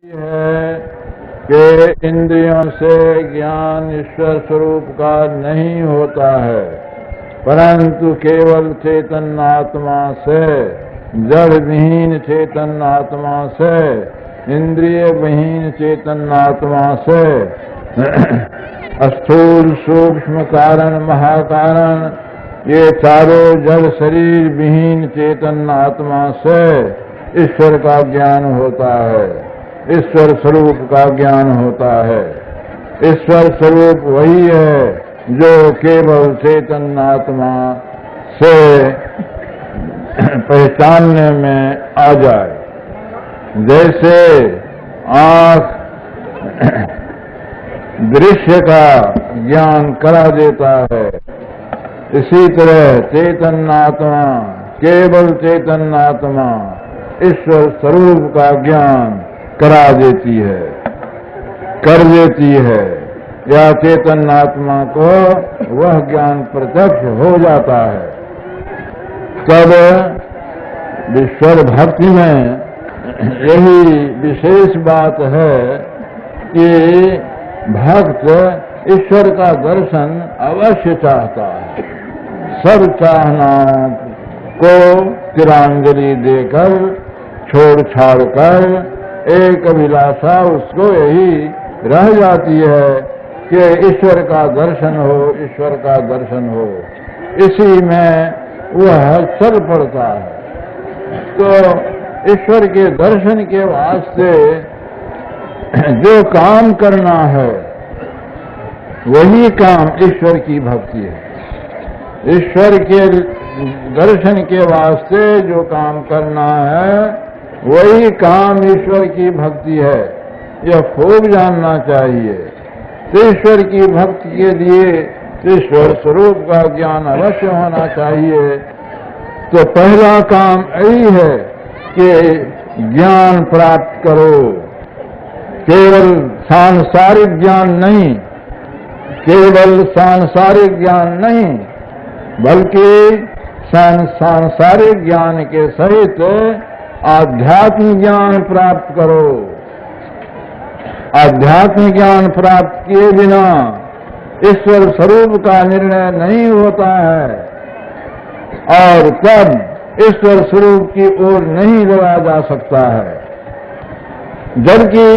है कि इंद्रियों से ज्ञान ईश्वर स्वरूप का नहीं होता है, परंतु केवल चेतन आत्मा से, जड़ विहीन चेतन आत्मा से, इंद्रिय विहीन चेतन आत्मा से स्थूल सूक्ष्म कारण महाकारण ये चारों जड़ शरीर विहीन चेतन आत्मा से ईश्वर का ज्ञान होता है, ईश्वर स्वरूप का ज्ञान होता है। ईश्वर स्वरूप वही है जो केवल चेतन आत्मा से पहचानने में आ जाए। जैसे आँख दृश्य का ज्ञान करा देता है, इसी तरह चेतन आत्मा, केवल चेतन आत्मा ईश्वर स्वरूप का ज्ञान करा देती है, कर देती है, या चेतन आत्मा को वह ज्ञान प्रत्यक्ष हो जाता है। तब ईश्वर भक्ति में यही विशेष बात है कि भक्त ईश्वर का दर्शन अवश्य चाहता है। सब चाहना को तिरंजलि देकर छोड़ छाड़ कर एक अभिलाषा उसको यही रह जाती है कि ईश्वर का दर्शन हो, ईश्वर का दर्शन हो। इसी में वह चल पड़ता है। तो ईश्वर के दर्शन के वास्ते जो काम करना है वही काम ईश्वर की भक्ति है। ईश्वर के दर्शन के वास्ते जो काम करना है वही काम ईश्वर की भक्ति है। यह खूब जानना चाहिए। तो ईश्वर की भक्ति के लिए ईश्वर स्वरूप का ज्ञान अवश्य होना चाहिए। तो पहला काम यही है कि ज्ञान प्राप्त करो। केवल सांसारिक ज्ञान नहीं, केवल सांसारिक ज्ञान नहीं, बल्कि सांसारिक ज्ञान के सहित आध्यात्म ज्ञान प्राप्त करो। आध्यात्म ज्ञान प्राप्त किए बिना ईश्वर स्वरूप का निर्णय नहीं होता है और तब ईश्वर स्वरूप की ओर नहीं लगा जा सकता है। जबकि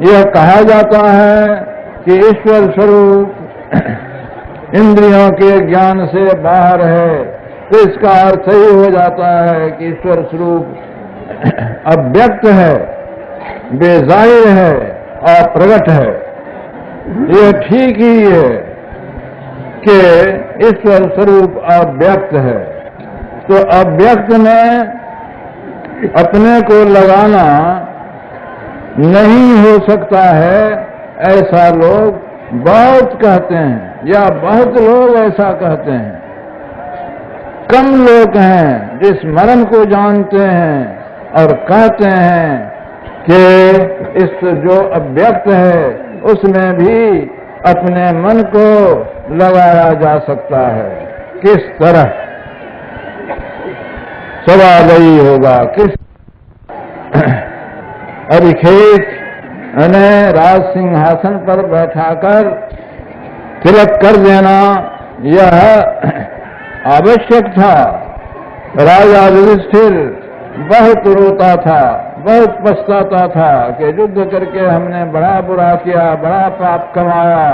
यह कहा जाता है कि ईश्वर स्वरूप इंद्रियों के ज्ञान से बाहर है, तो इसका अर्थ ही हो जाता है कि ईश्वर स्वरूप अव्यक्त है, बेजाहिर है, अप्रगट है। यह ठीक ही है कि ईश्वर स्वरूप अव्यक्त है। तो अव्यक्त में अपने को लगाना नहीं हो सकता है, ऐसा लोग बहुत कहते हैं, या बहुत लोग ऐसा कहते हैं। कम लोग हैं जिस मर्म को जानते हैं और कहते हैं कि इस जो अव्यक्त है उसमें भी अपने मन को लगाया जा सकता है। किस तरह? सवाल यही होगा, किस अभिषेक ने राज सिंहासन पर बैठाकर तिलक कर देना यह आवश्यक था। राजा युधिष्ठिर बहुत रोता था, बहुत पछताता था कि युद्ध करके हमने बड़ा बुरा किया, बड़ा पाप कमाया,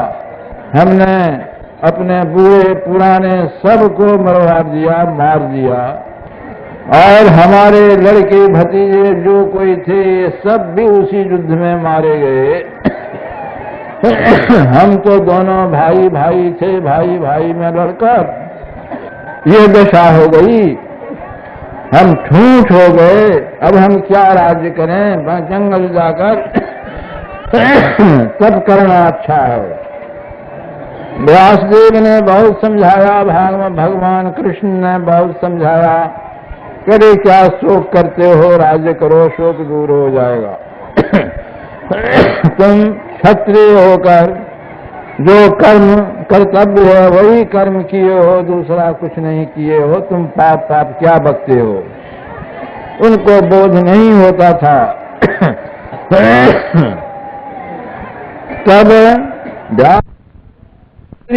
हमने अपने बूढ़े पुराने सबको मरवा दिया, मार दिया, और हमारे लड़के भतीजे जो कोई थे सब भी उसी युद्ध में मारे गए। हम तो दोनों भाई भाई थे, भाई भाई में लड़कर ये दशा हो गई, हम ठूठ हो गए। अब हम क्या राज्य करें? जंगल जाकर तब करना अच्छा है। व्यासदेव ने बहुत समझाया, भगवान कृष्ण ने बहुत समझाया, करे क्या शोक करते हो, राज्य करो, शोक दूर हो जाएगा। तुम क्षत्रिय होकर जो कर्म कर्तव्य है वही कर्म किए हो, दूसरा कुछ नहीं किए हो, तुम पाप पाप क्या बकते हो? उनको बोध नहीं होता था तब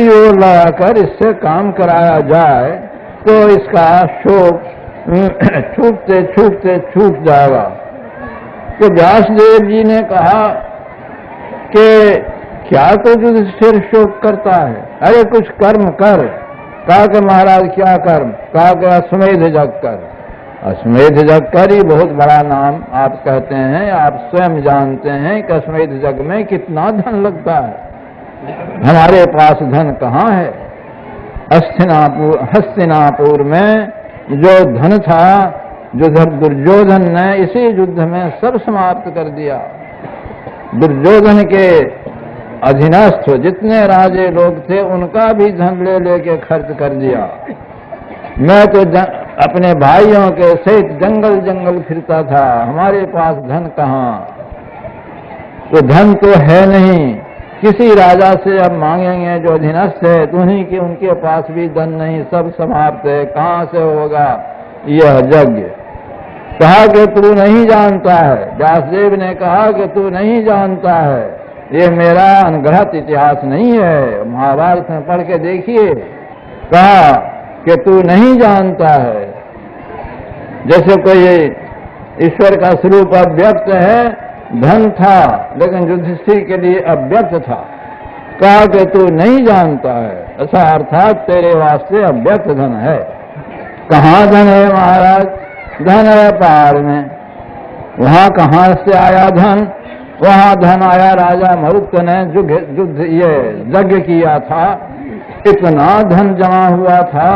ओर लगाकर इससे काम कराया जाए तो इसका शोक छूटते छूटते छूट जाएगा। तो व्यासदेव जी ने कहा कि क्या तो युधिष्ठिर शोक करता है, अरे कुछ कर्म कर। कहा कि महाराज क्या कर्म? कहा कि अश्वमेध यज्ञ कर। अश्वमेध यज्ञ कर ही बहुत बड़ा नाम आप कहते हैं, आप स्वयं जानते हैं कि अश्वमेध यज्ञ में कितना धन लगता है। हमारे पास धन कहाँ है? हस्तिनापुर में जो धन था, जो दुर्योधन ने इसी युद्ध में सब समाप्त कर दिया। दुर्योधन के अधीनस्थ जितने राजे लोग थे उनका भी धन ले लेके खर्च कर दिया। मैं तो अपने भाइयों के सहित जंगल जंगल फिरता था, हमारे पास धन कहाँ? तो धन तो है नहीं, किसी राजा से अब मांगेंगे जो अधीनस्थ है, तो उन्हीं के उनके पास भी धन नहीं, सब समाप्त है, कहाँ से होगा यह यज्ञ? कहा कि तू नहीं जानता है। व्यासदेव ने कहा कि तू नहीं जानता है, ये मेरा अनग्रहित इतिहास नहीं है, महाभारत में पढ़ के देखिए। कहा कि तू नहीं जानता है, जैसे कोई ईश्वर का स्वरूप अव्यक्त है, धन था लेकिन युधिष्ठिर के लिए अव्यक्त था। कहा कि तू नहीं जानता है, ऐसा अर्थात तेरे वास्ते अव्यक्त धन है। कहाँ धन है महाराज? धन है पहाड़ में। वहां कहाँ से आया धन? वहां धन आया राजा मरुत ने युद्ध ये यज्ञ किया था, इतना धन जमा हुआ था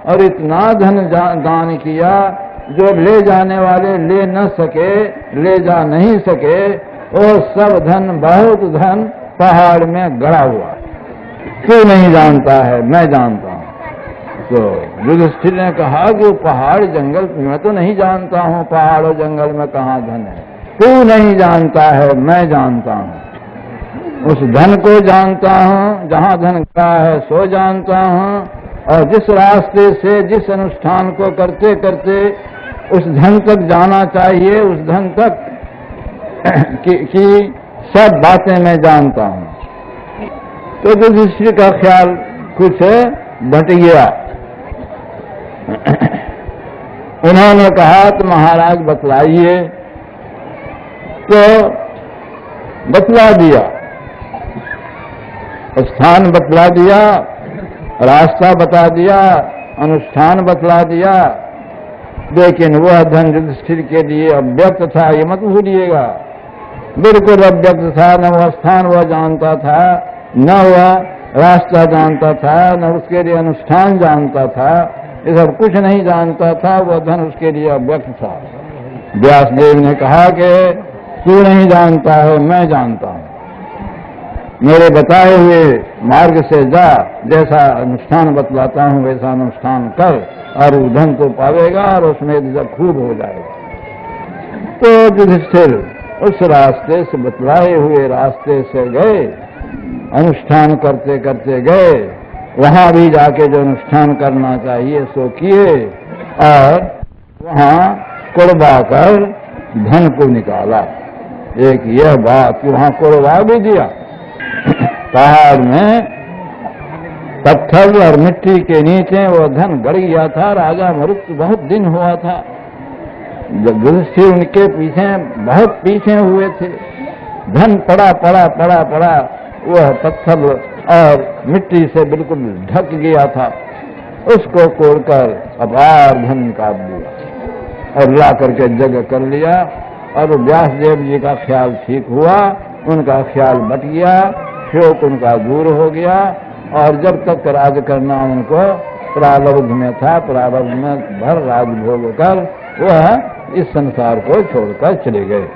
और इतना धन दान किया जो ले जाने वाले ले न सके, ले जा नहीं सके, वो सब धन, बहुत धन पहाड़ में गड़ा हुआ। क्यों नहीं जानता है? मैं जानता हूं। तो युधिष्ठिर ने कहा कि पहाड़ जंगल मैं तो नहीं जानता हूं, पहाड़ और जंगल में कहाँ धन है? तू नहीं जानता है, मैं जानता हूं। उस धन को जानता हूं, जहां धन का है सो जानता हूं, और जिस रास्ते से जिस अनुष्ठान को करते करते उस धन तक जाना चाहिए, उस धन तक की सब बातें मैं जानता हूं। तो युधिष्ठिर का ख्याल कुछ बट गया। उन्होंने कहा तो महाराज बतलाइए। तो बतला दिया, स्थान बतला दिया, रास्ता बता दिया, अनुष्ठान बतला दिया, लेकिन वह धन युधिष्ठिर के लिए अव्यक्त था, ये मत भूलिएगा। बिल्कुल अव्यक्त था, न वह स्थान वह जानता था, न वह रास्ता जानता था, न उसके लिए अनुष्ठान जानता था, ये सब कुछ नहीं जानता था। वह धन उसके लिए अव्यक्त था। व्यासदेव ने कहा कि तू नहीं जानता है, मैं जानता हूं। मेरे बताए हुए मार्ग से जा, जैसा अनुष्ठान बतलाता हूं वैसा अनुष्ठान कर, और वो धन तो पावेगा और उसमें जब खूब हो जाएगा। तो युधिष्ठिर उस रास्ते से, बतलाए हुए रास्ते से गए, अनुष्ठान करते करते गए। वहां भी जाके जो अनुष्ठान करना चाहिए सो किए, और वहां कुड़बा कर धन को निकाला। एक यह बात कि वहां कुड़बा भी दिया। पहाड़ में पत्थर और मिट्टी के नीचे वो धन गड़ गया था। राजा मरुत बहुत दिन हुआ था, युधिष्ठिर उनके पीछे बहुत पीछे हुए थे। धन पड़ा पड़ा पड़ा पड़ा, वह पत्थर और मिट्टी से बिल्कुल ढक गया था। उसको कोड़कर अपार धन निकाल दिया और ला करके जगह कर लिया। और व्यासदेव जी का ख्याल ठीक हुआ, उनका ख्याल बट गया, शोक उनका दूर हो गया। और जब तक राज करना उनको प्रारब्ध में था, प्रारब्ध में भर राज भोग कर वह इस संसार को छोड़कर चले गए।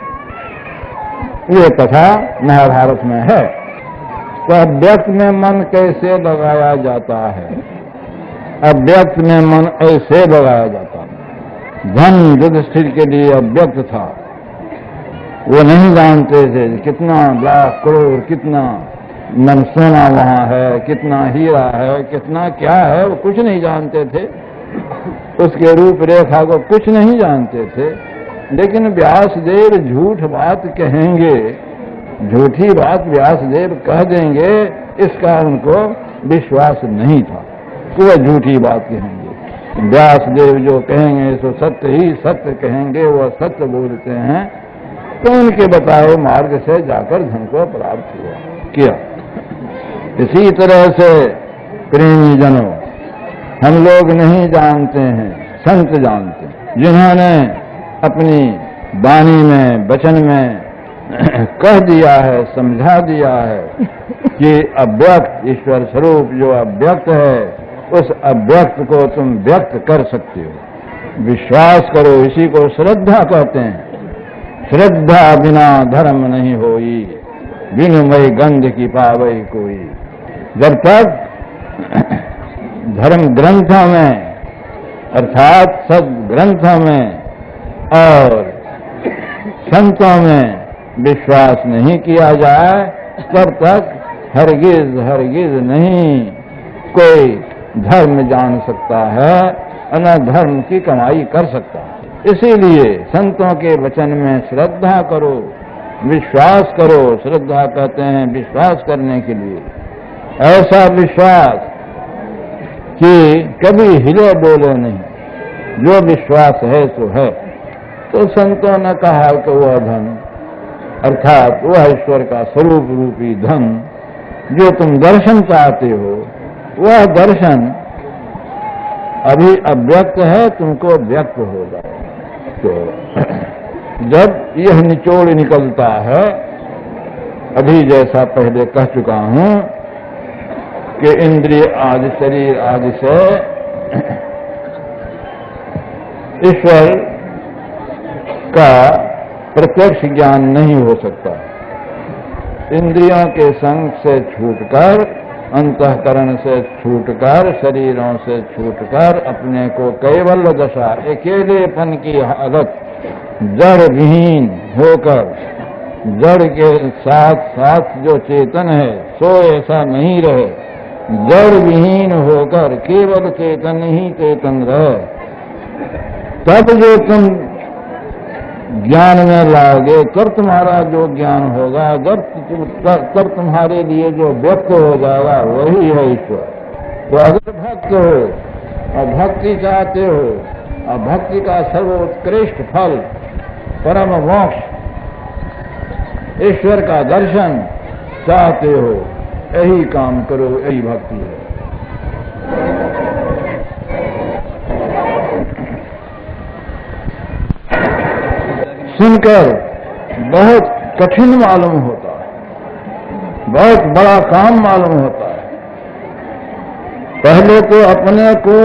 ये कथा महाभारत में है। तो अव्यक्त में मन कैसे लगाया जाता है? अव्यक्त में मन ऐसे लगाया जाता है। धन युधिष्ठिर के लिए अव्यक्त था, वो नहीं जानते थे कितना लाख करोड़, कितना मन सोना वहां है, कितना हीरा है, कितना क्या है, वो कुछ नहीं जानते थे। उसके रूप रेखा को कुछ नहीं जानते थे। लेकिन व्यासदेव झूठ बात कहेंगे, झूठी बात व्यासदेव कह देंगे, इसका उनको विश्वास नहीं था कि वह झूठी बात कहेंगे। व्यासदेव जो कहेंगे सो सत्य ही सत्य कहेंगे, वह सत्य बोलते हैं। तो उनके बताए मार्ग से जाकर धन को प्राप्त किया। इसी तरह से प्रेमी जनों, हम लोग नहीं जानते हैं, संत जानते हैं, जिन्होंने अपनी वाणी में, वचन में कह दिया है, समझा दिया है कि अव्यक्त ईश्वर स्वरूप जो अव्यक्त है, उस अव्यक्त को तुम व्यक्त कर सकते हो। विश्वास करो, इसी को श्रद्धा कहते हैं। श्रद्धा बिना धर्म नहीं होई, विनिमय गंध की पावई कोई। जब तक धर्म ग्रंथों में अर्थात सद ग्रंथों में और संतों में विश्वास नहीं किया जाए, तब तक हरगिज हरगिज नहीं कोई धर्म जान सकता है, न धर्म की कमाई कर सकता है। इसीलिए संतों के वचन में श्रद्धा करो, विश्वास करो। श्रद्धा कहते हैं विश्वास करने के लिए, ऐसा विश्वास कि कभी हिले बोले नहीं, जो विश्वास है सो है। तो संतों ने कहा कि वह धन अर्थात वह ईश्वर का स्वरूप रूपी धन जो तुम दर्शन चाहते हो, वह दर्शन अभी अव्यक्त है, तुमको व्यक्त हो जाए। तो जब यह निचोड़ निकलता है, अभी जैसा पहले कह चुका हूं कि इंद्रिय आदि शरीर आदि से ईश्वर का प्रत्यक्ष ज्ञान नहीं हो सकता। इंद्रियों के संग से छूटकर, अंतःकरण से छूटकर, शरीरों से छूटकर अपने को कैवल्य दशा, अकेलेपन की हालत, जड़ विहीन होकर, जड़ के साथ साथ जो चेतन है सो ऐसा नहीं रहे, जड़ विहीन होकर केवल चेतन ही चेतन रहे, तब जो तुम ज्ञान में लाओगे, तब तुम्हारा जो ज्ञान होगा, तब तुम्हारे लिए जो व्यक्त हो जाएगा वही है ईश्वर। तो अगर भक्त हो और भक्ति चाहते हो और भक्ति का सर्वोत्कृष्ट फल परम मोक्ष ईश्वर का दर्शन चाहते हो, यही काम करो, यही भक्ति है। सुनकर बहुत कठिन मालूम होता है, बहुत बड़ा काम मालूम होता है। पहले तो अपने को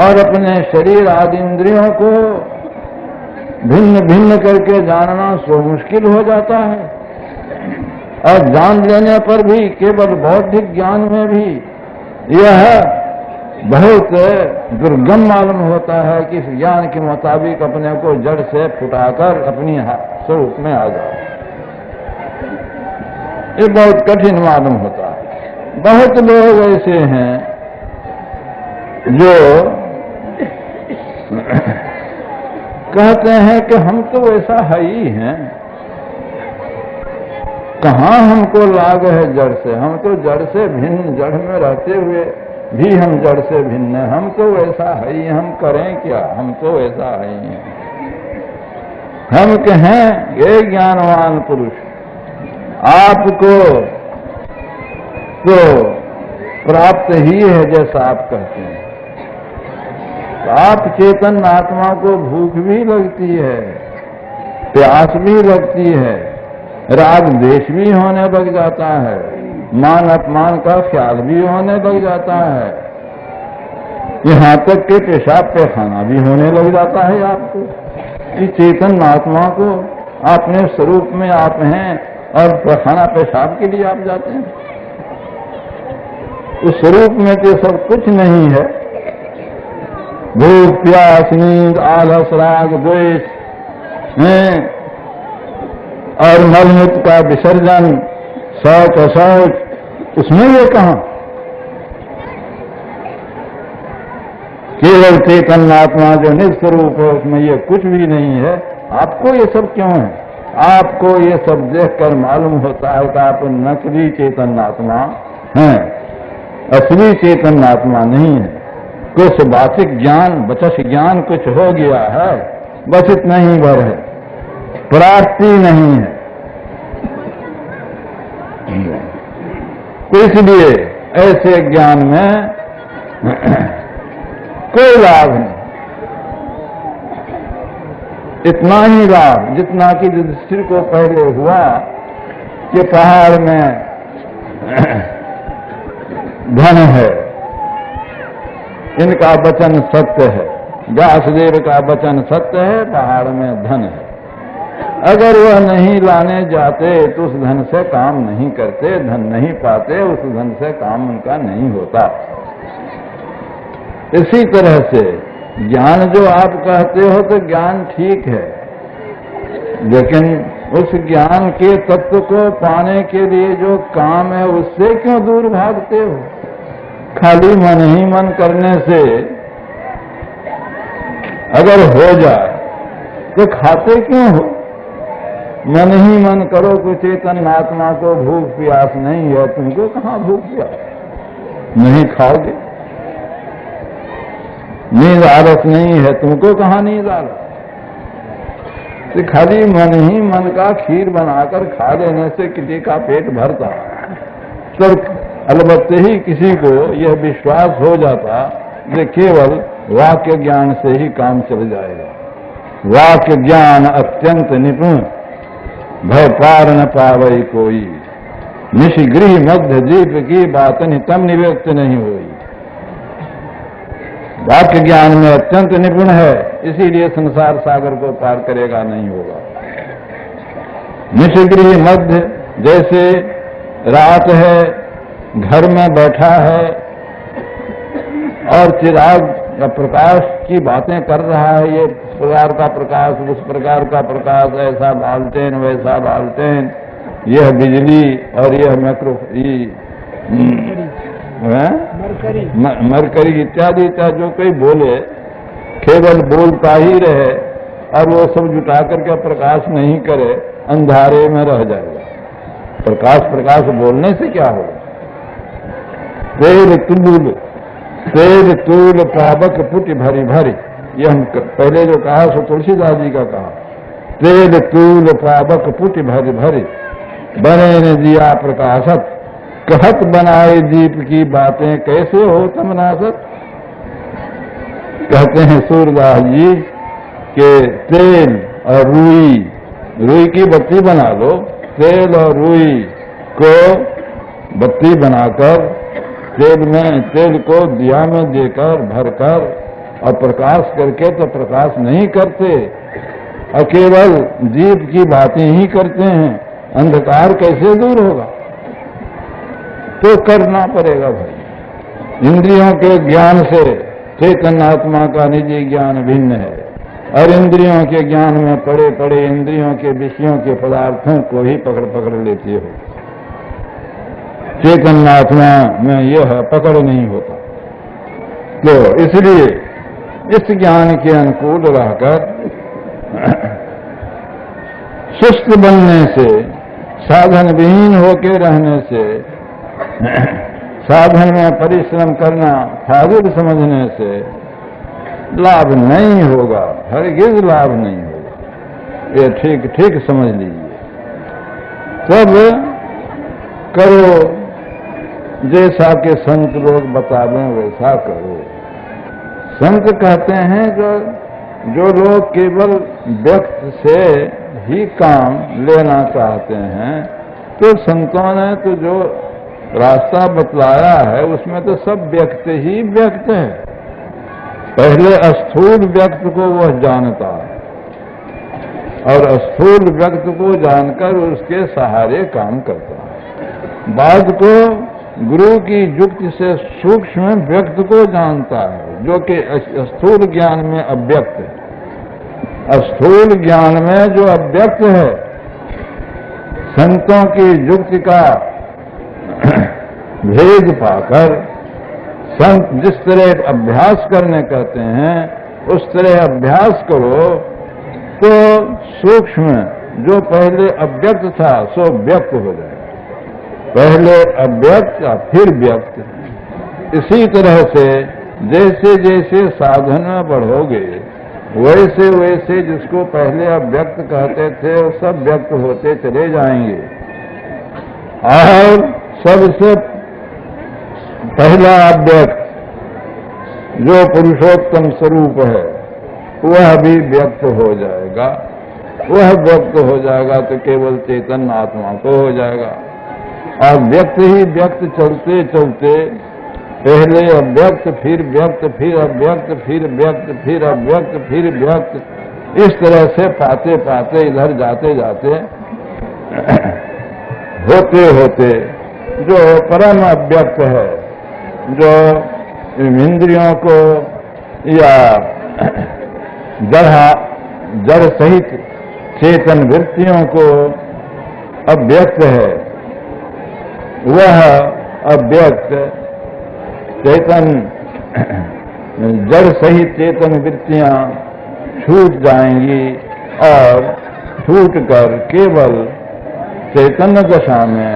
और अपने शरीर आदि इंद्रियों को भिन्न भिन्न करके जानना सो मुश्किल हो जाता है, और जान लेने पर भी केवल बौद्धिक ज्ञान में भी यह बहुत दुर्गम मालूम होता है कि इस ज्ञान के मुताबिक अपने को जड़ से फुटाकर अपनी स्वरूप में आ जाए। ये बहुत कठिन मालूम होता है। बहुत लोग ऐसे हैं जो कहते हैं कि हम तो वैसा है ही हैं, कहाँ हमको लाग है जड़ से, हम तो जड़ से भिन्न, जड़ में रहते हुए भी हम जड़ से भिन्न है, हम तो वैसा है ही, हम करें क्या, हम तो वैसा है ही हैं। हम कहें ये ज्ञानवान पुरुष, आपको तो प्राप्त ही है जैसा आप कहते हैं। तो आप चेतन आत्मा को भूख भी लगती है, प्यास भी लगती है, राग द्वेष भी होने लग जाता है, मान अपमान का ख्याल भी होने लग जाता है, यहाँ तक कि पेशाब पैखाना भी होने लग जाता है आपको। कि चेतन आत्मा को अपने स्वरूप में आप हैं और पैखाना पेशाब के लिए आप जाते हैं। उस स्वरूप में तो सब कुछ नहीं है। भूख प्यास नींद आलस राग द्वेष हैं, और मलमूत्र का विसर्जन, शौच अशौच, उसमें ये कहां? केवल चेतन आत्मा जो निस्वरूप है उसमें ये कुछ भी नहीं है। आपको ये सब क्यों है? आपको ये सब देखकर मालूम होता है कि आप नकली चेतन आत्मा हैं, असली चेतन आत्मा नहीं है। कुछ बासिक ज्ञान, बचस ज्ञान कुछ हो गया है, बस इतना ही भर है, प्राप्ति नहीं है। तो इसलिए ऐसे ज्ञान में कोई लाभ नहीं। इतना ही लाभ जितना कि युधिष्ठिर को पहले हुआ कि पहाड़ में धन है, इनका वचन सत्य है, व्यासदेव का वचन सत्य है, पहाड़ में धन है। अगर वह नहीं लाने जाते तो उस धन से काम नहीं करते, धन नहीं पाते, उस धन से काम उनका नहीं होता। इसी तरह से ज्ञान जो आप कहते हो तो ज्ञान ठीक है, लेकिन उस ज्ञान के तत्व को पाने के लिए जो काम है उससे क्यों दूर भागते हो? खाली मन ही मन करने से अगर हो जाए तो खाते क्यों हो? मन ही मन करो कि चेतन आत्मा को भूख प्यास नहीं है, तुमको कहां भूख प्यास? नहीं खाओगे। नींद आलस नहीं है, तुमको कहां नींद आलस? तो खाली मन ही मन का खीर बनाकर खा लेने से किसी का पेट भरता, तो अलबत्ते ही किसी को यह विश्वास हो जाता कि केवल वाक्य ज्ञान से ही काम चल जाएगा। वाक्य ज्ञान अत्यंत निपुण, भय पार न पावई कोई, निशिगृह मध्य जीव की बात तम निव्यक्त नहीं हुई। वाक्य ज्ञान में अत्यंत निपुण है, इसीलिए संसार सागर को पार करेगा नहीं होगा। निशिगृह मध्य, जैसे रात है, घर में बैठा है और चिराग या प्रकाश की बातें कर रहा है, ये इस प्रकार का प्रकाश, उस प्रकार का प्रकाश, ऐसा बाल्टेन वैसा बाल्टेन, यह बिजली और यह मरकरी इत्यादि इत्यादि जो कोई बोले, केवल बोलता ही रहे और वो सब जुटा करके प्रकाश नहीं करे, अंधारे में रह जाएगा। प्रकाश बोलने से क्या होगा? तेज तूल पावक पुट भरी भरी, यह हम पहले जो कहा सो तुलसीदास जी का कहा। तेज तूल पावक पुट भरी भरी, बने ने दिया प्रकाशत, कहत बनाए दीप की बातें कैसे हो तम नासत। कहते हैं सूरदास जी कि तेल और रुई की बत्ती बना लो, तेल और रुई को बत्ती बनाकर तेल को दिया में देकर भरकर और प्रकाश करके तो प्रकाश नहीं करते, और केवल दीप की बातें ही करते हैं, अंधकार कैसे दूर होगा? तो करना पड़ेगा भाई। इंद्रियों के ज्ञान से चेतन आत्मा का निजी ज्ञान भिन्न है, और इंद्रियों के ज्ञान में पड़े पड़े इंद्रियों के विषयों के पदार्थों को ही पकड़ लेते हो। चेतन आत्मा में यह पकड़ नहीं होता। तो इसलिए इस ज्ञान के अनुकूल रहकर सुस्त बनने से, साधन विहीन होकर रहने से, साधन में परिश्रम करना फाजिल समझने से लाभ नहीं होगा, हरगिज लाभ नहीं होगा। ये ठीक ठीक समझ लीजिए। सब करो जैसा कि संत लोग बतावें वैसा करो। संत कहते हैं जो लोग केवल व्यक्त से ही काम लेना चाहते हैं, तो संतों ने तो जो रास्ता बतलाया है उसमें तो सब व्यक्त ही व्यक्त है। पहले स्थूल व्यक्त को वह जानता है और स्थूल व्यक्त को जानकर उसके सहारे काम करता है। बाद को गुरु की युक्ति से सूक्ष्म व्यक्त को जानता है, जो कि स्थूल ज्ञान में अव्यक्त है। स्थूल ज्ञान में जो अव्यक्त है, संतों की युक्ति का भेद पाकर संत जिस तरह अभ्यास करने कहते हैं उस तरह अभ्यास करो तो सूक्ष्म जो पहले अव्यक्त था सो व्यक्त हो जाएगा, पहले अव्यक्त फिर व्यक्त। इसी तरह से जैसे जैसे साधन में बढ़ोगे वैसे वैसे जिसको पहले अव्यक्त कहते थे वो सब व्यक्त होते चले जाएंगे, और सबसे पहला अव्यक्त जो पुरुषोत्तम स्वरूप है वह भी व्यक्त हो जाएगा। वह व्यक्त हो जाएगा तो केवल चेतन आत्मा को हो जाएगा। और व्यक्त ही व्यक्त चलते चलते पहले अव्यक्त फिर व्यक्त फिर अव्यक्त फिर व्यक्त फिर अव्यक्त फिर व्यक्त, इस तरह से पाते पाते इधर जाते जाते होते होते जो परम अव्यक्त है, जो इंद्रियों को या जड़ सहित चेतन वृत्तियों को अव्यक्त है, वह अव्यक्त चेतन जड़ सहित चेतन वृत्तियां छूट जाएंगी और छूट कर केवल चैतन्य दशा में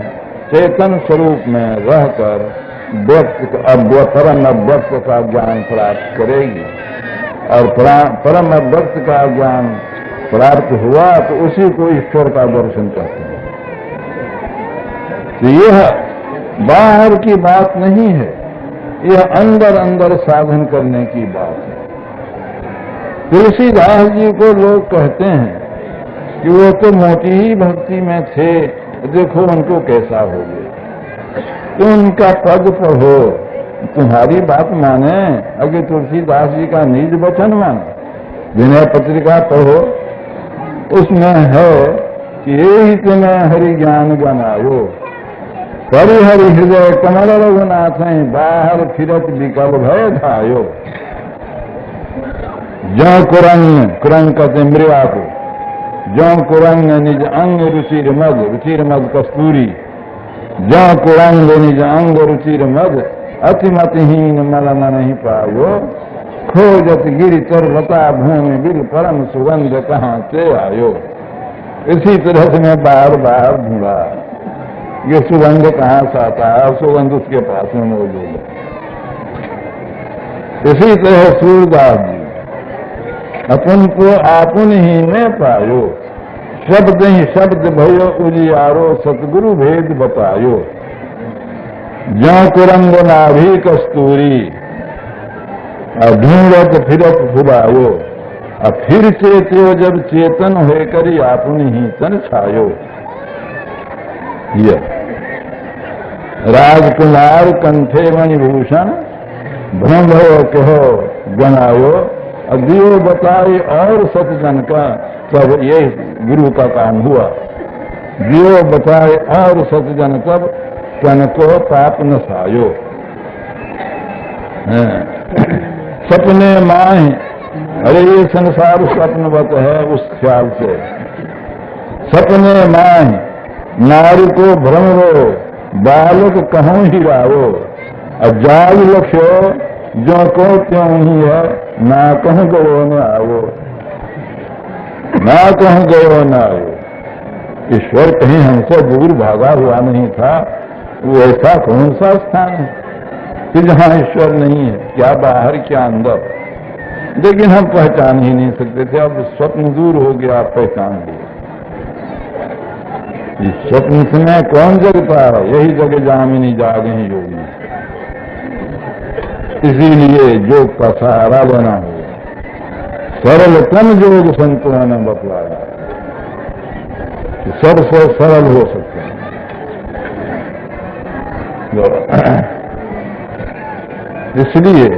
चेतन स्वरूप में रहकर व्यक्त परम अव्यक्त का ज्ञान प्राप्त करेगी। और परम अव्यक्त का ज्ञान प्राप्त हुआ तो उसी को ईश्वर का दर्शन करते हैं। तो यह बाहर की बात नहीं है, यह अंदर अंदर साधन करने की बात है। तुलसीदास जी को लोग कहते हैं कि वो तो मोटी ही भक्ति में थे, देखो उनको कैसा हो गया। तो उनका पद पढ़ो, तुम्हारी बात माने, अगर तुलसीदास जी का निज वचन माने, विनय पत्रिका पढ़ो, उसमें है कि यही तुम्हें हरि ज्ञान बनायो, परिहरि हृदय कमल रघुनाथ बाहर फिरत विकल भय धायो। ज्यों कुरंग कहते मृगा को, ज्यों कुरंग निज अंग रुचिर मद कस्तूरी, ज्यों कुरंग निज अंग रुचिर मद अतिमतिहीन मल नहीं पायो, खोजत गिरि तर लता भूमि बिल परम सुगंध कहाँ से आयो। इसी तरह से मैं बार बार ढूंढा ये सुगंध कहाँ से आता है, सुगंध उसके पास में मौजूद है। इसी तरह सूरदास जी अपन को आपुन ही में पायो, शब्द ही शब्द भयो उजियारो सतगुरु भेद बतायो। ज्यों कुरंग नाभि कस्तूरी ढूंढत फिरत फुलायो, फिर चेत्यो जब चेतन होकर आपुन ही तन छायो। राजकुमार कंठे मणिभूषण भ्रम हो कहो गणायो, दियो बताए और सतजन का, तब ये गुरु का काम हुआ। दियो बताए और सतजन तब तन को पाप न सायो। सपने माए, अरे ये संसार स्वप्नवत है, उस ख्याल से सपने माए नारी को भ्रम रो, बालक कहूं ही रावो। जाग लक्ष्यो जो को त्यों ही है, ना कहूं गयो न आवो, ना कहूं गयो न आवो। ईश्वर कहीं हमसे दूर भागा हुआ नहीं था, वो ऐसा कौन सा स्थान है कि जहां ईश्वर नहीं है, क्या बाहर क्या अंदर। लेकिन हम पहचान ही नहीं सकते थे। अब स्वप्न दूर हो गया, आप पहचान लिए। इस स्वप्न में कौन जगता है, यही जगह जामिनी जागे हैं योगी। इसीलिए योग का सहारा लेना होगा। सरलतम योग संतों ने बतलाया कि सबसे सरल हो सकते हैं। इसलिए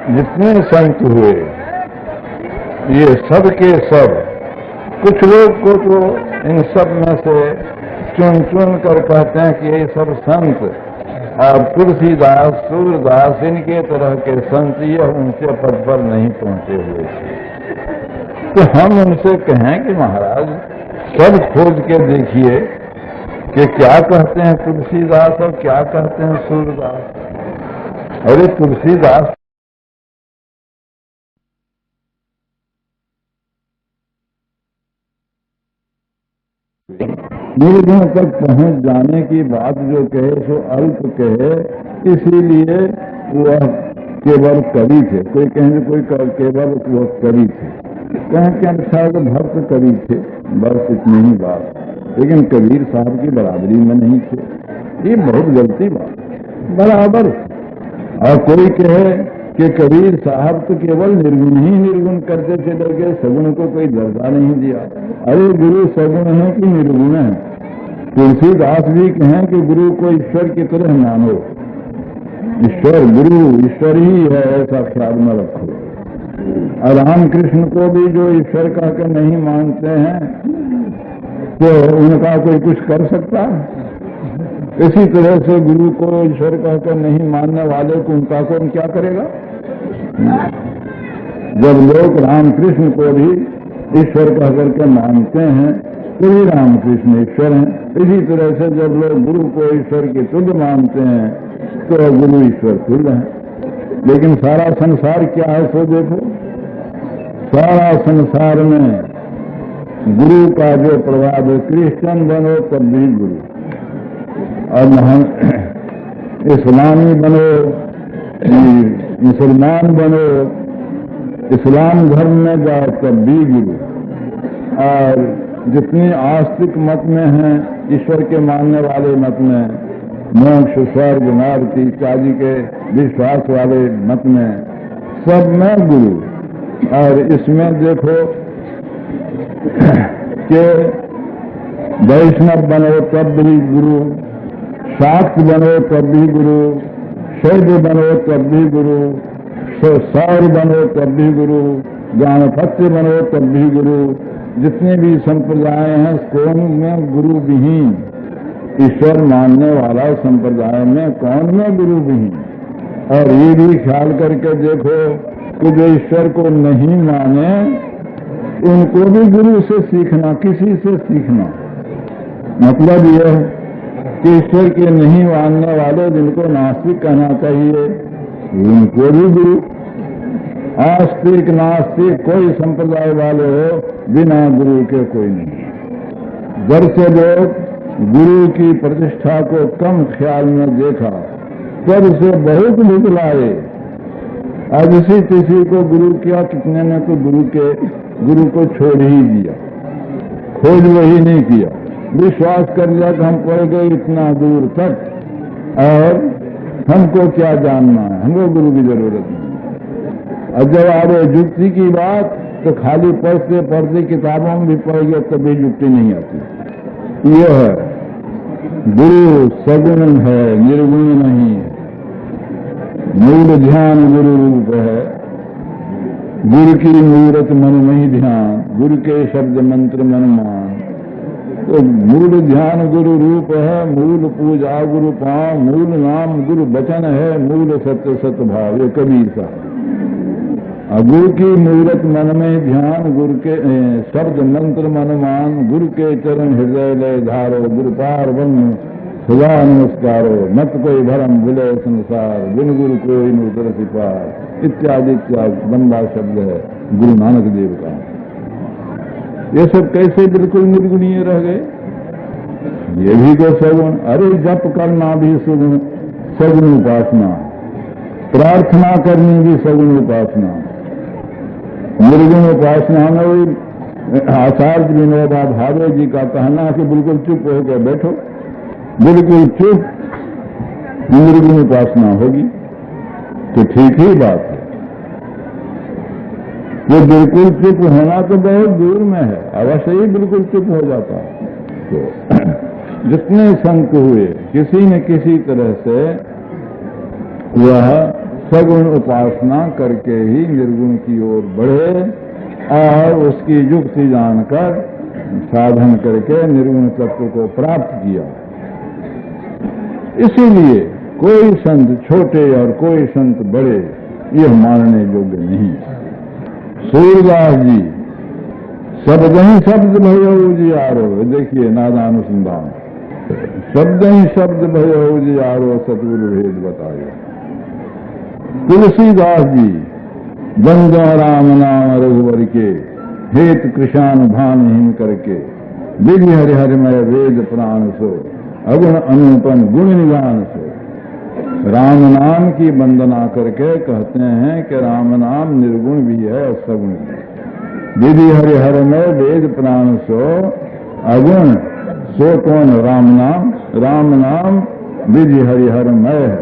जितने संत हुए ये सब के सब, कुछ लोग को तो इन सब में से चुन चुन कर कहते हैं कि ये सब संत, और तुलसीदास सूरदास इनके तरह के संत ये उनसे पद पर नहीं पहुंचे हुए थे। तो हम उनसे कहें कि महाराज सब खोज के देखिए कि क्या कहते हैं तुलसीदास और क्या कहते हैं सूरदास। अरे तुलसीदास निर्गुण तक पहुंच जाने की बात जो कहे सो अल्प कहे, इसीलिए वह केवल कवि थे। कोई कहेंगे कोई केवल वो कवि थे, कहें कि अच्छा तो भक्त कवि थे, बस इतनी ही बात। लेकिन कबीर साहब की बराबरी में नहीं थे, ये बहुत गलती बात। बराबर और कोई कहे कि कबीर साहब तो केवल निर्गुण ही निर्गुण करते चले गए, सगुण को कोई दर्जा नहीं दिया। अरे गुरु सगुण है कि निर्गुण है? तुलसीदास भी कहें कि गुरु को ईश्वर की तरह मानो, ईश्वर गुरु ईश्वर ही है ऐसा ख्याल में रखो। और रामकृष्ण को भी जो ईश्वर कहकर नहीं मानते हैं तो उनका कोई कुछ कर सकता है? इसी तरह से गुरु को ईश्वर कहकर नहीं मानने वाले को उनका कौन क्या करेगा? जब लोग रामकृष्ण को भी ईश्वर कहकर के मानते हैं तो ही रामकृष्ण ईश्वर हैं। इसी तरह से जब लोग गुरु को ईश्वर के तुल्य मानते हैं तो गुरु ईश्वर तुल्य है। लेकिन सारा संसार क्या है सो देखो, सारा संसार में गुरु का जो प्रभाव है, क्रिश्चियन बनो तब भी गुरु, और इस्लामी बनो, मुसलमान बनो, इस्लाम धर्म में जाओ तब भी गुरु। और जितने आस्तिक मत में हैं, ईश्वर के मानने वाले मत में, मोक्ष स्वर्ग नरक इत्यादि के विश्वास वाले मत में, सब में गुरु। और इसमें देखो कि वैष्णव बनो तब भी गुरु, शाक्त बनो तब भी गुरु, शैव बनो तब भी गुरु, सौर बनो तब भी गुरु, ज्ञानपत्य बनो तब भी गुरु। जितने भी संप्रदाय हैं कौन में गुरु विहीन, ईश्वर मानने वाला संप्रदाय में कौन में गुरु विहीन? और ये भी ख्याल करके देखो कि जो ईश्वर को नहीं माने उनको भी गुरु से सीखना, किसी से सीखना। मतलब यह है कि ईश्वर के नहीं मानने वाले जिनको नास्तिक कहना चाहिए उनको भी गुरु। आस्तिक नास्तिक कोई संप्रदाय वाले हो, बिना गुरु के कोई नहीं। जब से लोग गुरु की प्रतिष्ठा को कम ख्याल में देखा तब से बहुत बदलाए। आज इसी किसी को गुरु किया, कितने ने तो गुरु को छोड़ ही दिया, खोज वही नहीं किया, विश्वास कर लिया कि हम पड़ गए इतना दूर तक और हमको क्या जानना है, हमको गुरु की जरूरत नहीं। और जब आ रहे युक्ति की बात तो खाली पढ़ते पढ़ते किताबों में भी पढ़ गया तभी युक्ति नहीं आती। यह है गुरु सगुण है, निर्गुण नहीं है। मूल ध्यान गुरु रूप है, गुरु की मूरत मन में ही ध्यान, गुरु के शब्द मंत्र मन मान। तो मूल ध्यान गुरु रूप है, मूल पूजा गुरु पांव, मूल नाम गुरु वचन है, मूल सत्य सत भाव। ये कबीर साहब। गुरु की मूरत मन में ध्यान, गुरु के शब्द मंत्र मन मान, गुरु के चरण हृदय लय धारो, गुरु पार वन सदा नमस्कारो, मत कोई भरम विलय संसार, बिन गुरु कोई नूतर सिपार। इत्यादि इत्यादि लंबा शब्द है गुरु नानक देव का। ये सब कैसे बिल्कुल निर्गुणीय रह गए? ये भी तो सगुण। अरे जप करना भी सगुण, सगुण उपासना, प्रार्थना करनी भी सगुण उपासना। निर्गुण उपासना में आचार्य विनोबा भावे जी का कहना कि बिल्कुल चुप होकर बैठो, बिल्कुल चुप, निर्गुण उपासना होगी। तो ठीक ही बात है, वो बिल्कुल चुप होना तो बहुत दूर में है, अवश्य ही बिल्कुल चुप हो जाता है। तो जितने संत हुए किसी न किसी तरह से वह सगुण उपासना करके ही निर्गुण की ओर बढ़े और उसकी युक्ति जानकर साधन करके निर्गुण तत्व को प्राप्त किया। इसीलिए कोई संत छोटे और कोई संत बड़े यह मानने योग्य नहीं। सूरदास जी शब्द ही शब्द भयो उजियारो, देखिए नादानुसंधान, शब्द ही शब्द भयो उजियारो, सतगुरु भेद बतायो। तुलसीदास जी बंदो राम नाम रघुवर के, हेत कृषान भान हिम करके, विधि हरिहरमय वेद प्राण सो, अगुण अनुपन गुण निगान सो। राम नाम की वंदना करके कहते हैं कि राम नाम निर्गुण भी है और सगुण भी है। विधि हरिहरमय वेद प्राण सो, अगुण सो कौन? राम नाम। राम नाम विधि हरिहरमय है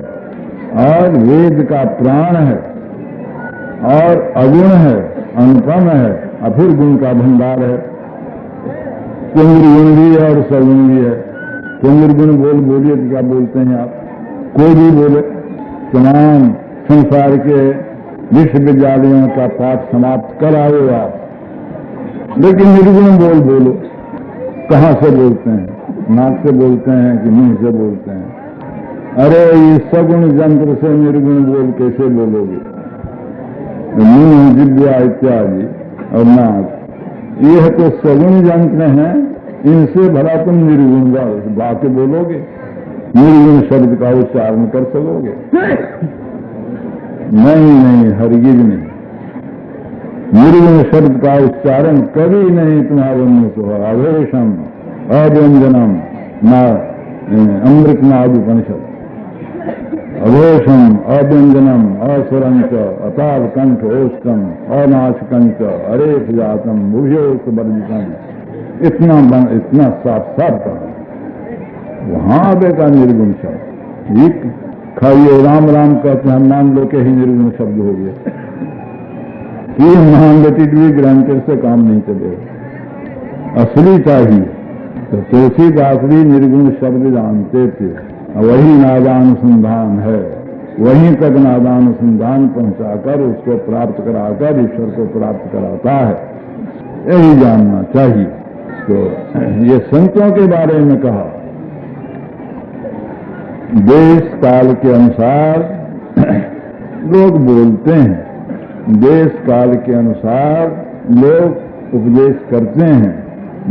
और वेद का प्राण है और अगुण है, अनुपम है और फिर गुण का भंडार है। कुंद्र गुण भी है और सगुण भी है। कुंद्र गुण बोलिए तो क्या बोलते हैं आप? कोई भी बोले। तमाम संसार के विश्वविद्यालयों का पाठ समाप्त कराओ आप, लेकिन निर्गुण बोलो। कहाँ से बोलते हैं? नाक से बोलते हैं कि मुंह से बोलते हैं? अरे ये सगुण यंत्र से निर्गुण बोल कैसे बोलोगे? मुंह, जिह्वा इत्यादि और नाक, ये तो सगुण यंत्र हैं, इनसे भला तुम निर्गुण वाक्य बोलोगे? निर्गुण शब्द का उच्चारण कर सकोगे? नहीं, हरगिज नहीं। निर्गुण शब्द का उच्चारण कभी नहीं तुम्हारे मुंह से होगा। अघोषम अव्यंजनम ना अमृतनाद उपनिषद। अघोषम अव्यंजनम असुरंच अताल कंठ ओष्टम अनाशकंच अरेख जातम भुजोस वर्जितम। इतना साफ कहा। वहां आवेगा निर्गुण शब्द। ये खाइए राम राम कहते हैं, मान लो के ही निर्गुण शब्द हो गए। ये महागतिक भी ग्रांटर से काम नहीं चलेगा, असली चाहिए। तो तुलसीदास भी निर्गुण शब्द जानते थे, वही नादानुसंधान है। वहीं तक नादानुसंधान पहुंचाकर उसको प्राप्त कराकर ईश्वर को प्राप्त कराता है, यही जानना चाहिए। तो ये संतों के बारे में कहा, देश काल के अनुसार लोग बोलते हैं, देश काल के अनुसार लोग उपदेश करते हैं,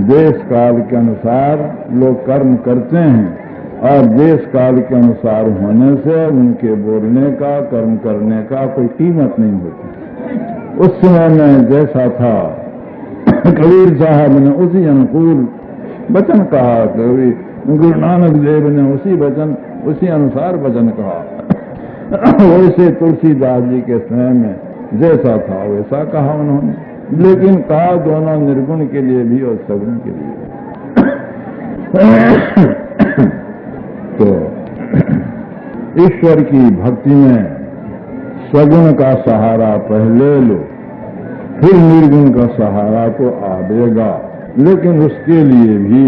देश काल के अनुसार लोग कर्म करते हैं और देश काल के अनुसार होने से उनके बोलने का, कर्म करने का कोई कीमत नहीं होती। उस समय में जैसा था कबीर साहब ने उसी अनुकूल वचन कहा, कभी गुरु नानक देव ने उसी अनुसार वचन कहा। वैसे तुलसीदास जी के समय में जैसा था वैसा कहा उन्होंने, लेकिन कहा दोनों निर्गुण के लिए भी और सगुण के लिए। तो ईश्वर की भक्ति में सगुण का सहारा पहले लो, फिर निर्गुण का सहारा तो आवेगा, लेकिन उसके लिए भी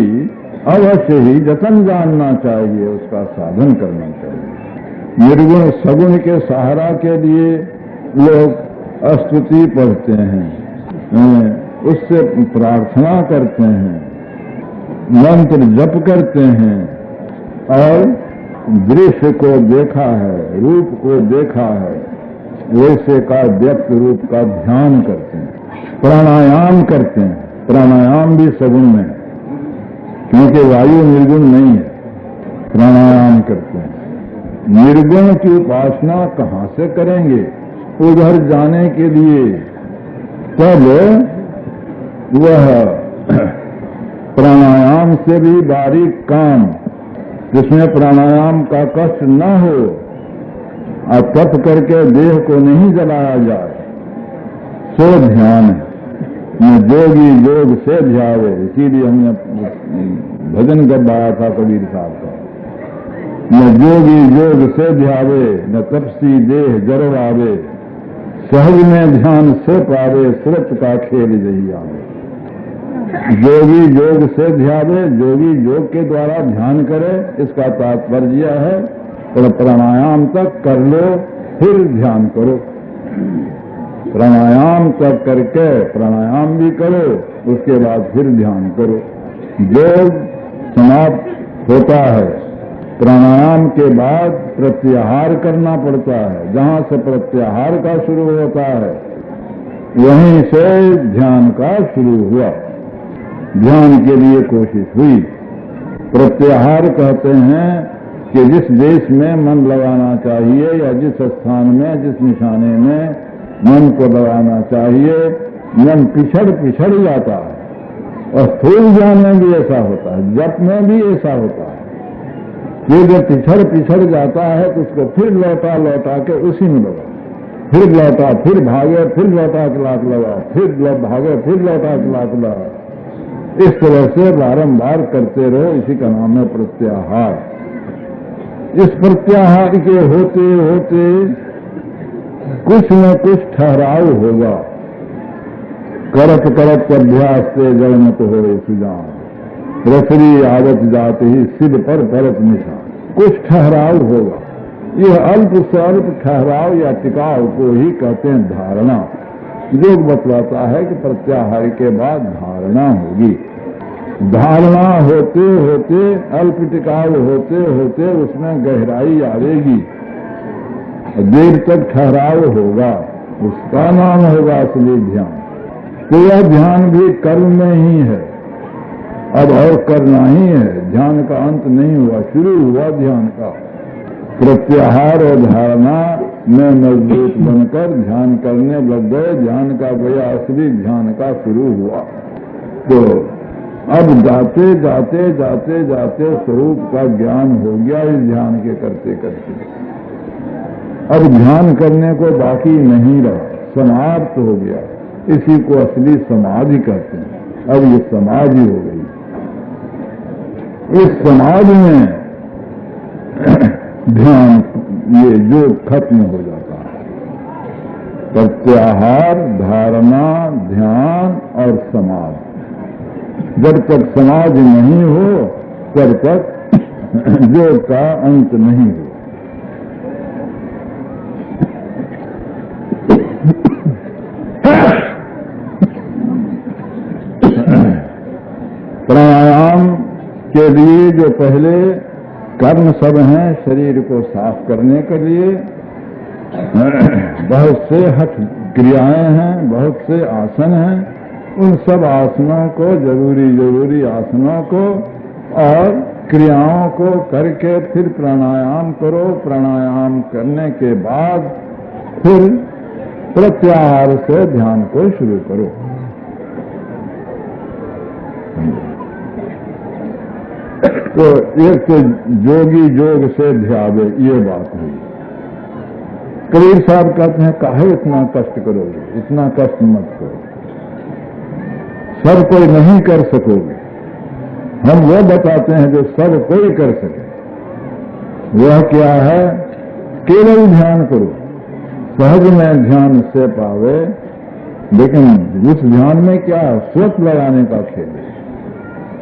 अवश्य ही जतन जानना चाहिए, उसका साधन करना चाहिए। निर्गुण सगुण के सहारा के लिए लोग स्तुति पढ़ते हैं, उससे प्रार्थना करते हैं, मंत्र जप करते हैं और दृश्य को देखा है, रूप को देखा है, वैसे का व्यक्त रूप का ध्यान करते हैं, प्राणायाम करते हैं। प्राणायाम भी सगुण में, क्योंकि वायु निर्गुण नहीं है। प्राणायाम करते हैं। निर्गुण की उपासना कहाँ से करेंगे? उधर जाने के लिए तब वह प्राणायाम से भी बारीक काम, जिसमें प्राणायाम का कष्ट न हो और तप करके देह को नहीं जलाया जाए, सो ध्यान है। जोगी योग से ध्यावे, इसीलिए हमने भजन गवाया था कबीर साहब का, न जोगी योग से ध्यावे, न तपसी देह जर आवे, सहज में ध्यान से पावे, सुरत का खेल यही आवे। योगी योग से ध्यावे, योगी योग के द्वारा ध्यान करे, इसका तात्पर्य है तो प्राणायाम तक कर लो फिर ध्यान करो। प्राणायाम तक करके प्राणायाम भी करो, उसके बाद फिर ध्यान करो। योग समाप्त होता है, प्राणायाम के बाद प्रत्याहार करना पड़ता है। जहां से प्रत्याहार का शुरू होता है वहीं से ध्यान का शुरू हुआ, ध्यान के लिए कोशिश हुई। प्रत्याहार कहते हैं कि जिस देश में मन लगाना चाहिए या जिस स्थान में, जिस निशाने में मन को लगाना चाहिए, मन पिछड़ जाता है और स्थूल ज्ञान में भी ऐसा होता है, जप में भी ऐसा होता है। ये जब पिछड़ जाता है तो उसको फिर लौटा के उसी में लगा, फिर लौटा, फिर भागे, फिर लौटा के लात लगा, फिर भागे, फिर लौटा के लात लगा। इस तरह से बारंबार करते रहो, इसी का नाम है प्रत्याहार। इस प्रत्याहार के होते होते कुछ न कुछ ठहराव होगा। करत करत अभ्यास से जड़मत हो सुजान, रसरी आदत जाते ही सिद्ध पर परत निशान। कुछ ठहराव होगा। यह अल्प से अल्प ठहराव या टिकाव को ही कहते हैं धारणा। योग बतलाता है कि प्रत्याहार के बाद धारणा होगी। धारणा होते होते, अल्प टिकाव होते होते उसमें गहराई आएगी, देर तक ठहराव होगा, उसका नाम होगा असली ध्यान। तो यह ध्यान भी कर्म में ही है, अब और करना ही है। ध्यान का अंत नहीं हुआ, शुरू हुआ ध्यान का। प्रत्याहार और धारणा में मजबूत बनकर ध्यान करने लग गए। ध्यान का गया असली ध्यान का शुरू हुआ। तो अब जाते जाते जाते जाते स्वरूप का ज्ञान हो गया इस ध्यान के करते करते। अब ध्यान करने को बाकी नहीं रहा, समाप्त हो गया। इसी को असली समाधि कहते हैं। अब ये समाधि हो गई। इस समाधि में ध्यान, ये जो खत्म हो जाता है। प्रत्याहार, धारणा, ध्यान और समाधि। जब तक समाधि नहीं हो तब तक योग का अंत नहीं हो। प्राणायाम के लिए जो पहले कर्म सब हैं, शरीर को साफ करने के लिए बहुत से हठ क्रियाएं हैं, बहुत से आसन हैं। उन सब आसनों को, जरूरी आसनों को और क्रियाओं को करके फिर प्राणायाम करो। प्राणायाम करने के बाद फिर प्रत्याहार से ध्यान को शुरू करो। तो एक तो जोगी जोग से ध्यावे, ये बात हुई। कबीर साहब कहते हैं, काहे इतना कष्ट करोगे, इतना कष्ट मत करो, सब कोई नहीं कर सकोगे। हम वो बताते हैं जो सब कोई कर सके। वह क्या है? केवल ध्यान करो। सहज में ध्यान से पावे, लेकिन उस ध्यान में क्या है? स्वत लगाने का खेल है।